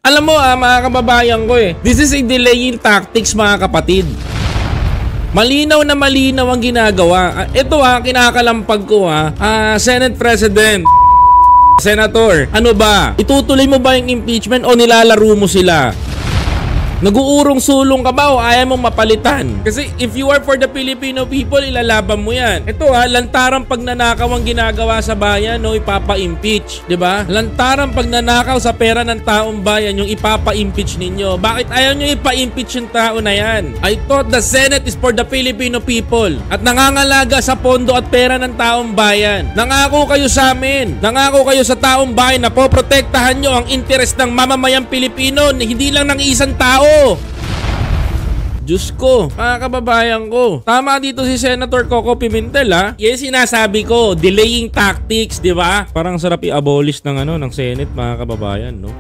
Alam mo mga kababayan ko this is a delaying tactics mga kapatid. Malinaw na malinaw ang ginagawa. Ito kinakalampag ko Senate President, Senator, ano ba? Itutuloy mo ba yung impeachment o nilalaro mo sila? Nag-uurong sulong ka ba o ayaw mong mapalitan? Kasi if you are for the Filipino people, ilalaban mo yan. Ito lantarang pagnanakaw ang ginagawa sa bayan, ipapa-impeach. Diba? Lantarang pagnanakaw sa pera ng taong bayan, yung ipapa-impeach ninyo. Bakit ayaw nyo ipa-impeach yung tao na yan? I thought the Senate is for the Filipino people at nangangalaga sa pondo at pera ng taong bayan. Nangako kayo sa amin, nangako kayo sa taong bayan na poprotektahan nyo ang interes ng mamamayang Pilipino, hindi lang ng isang tao. Diyos ko, mga kababayan ko. Tama dito si Senator Coco Pimentel Yes, sinasabi ko, delaying tactics, di ba? Parang sarap i-abolish ng ng Senate, mga kababayan, no?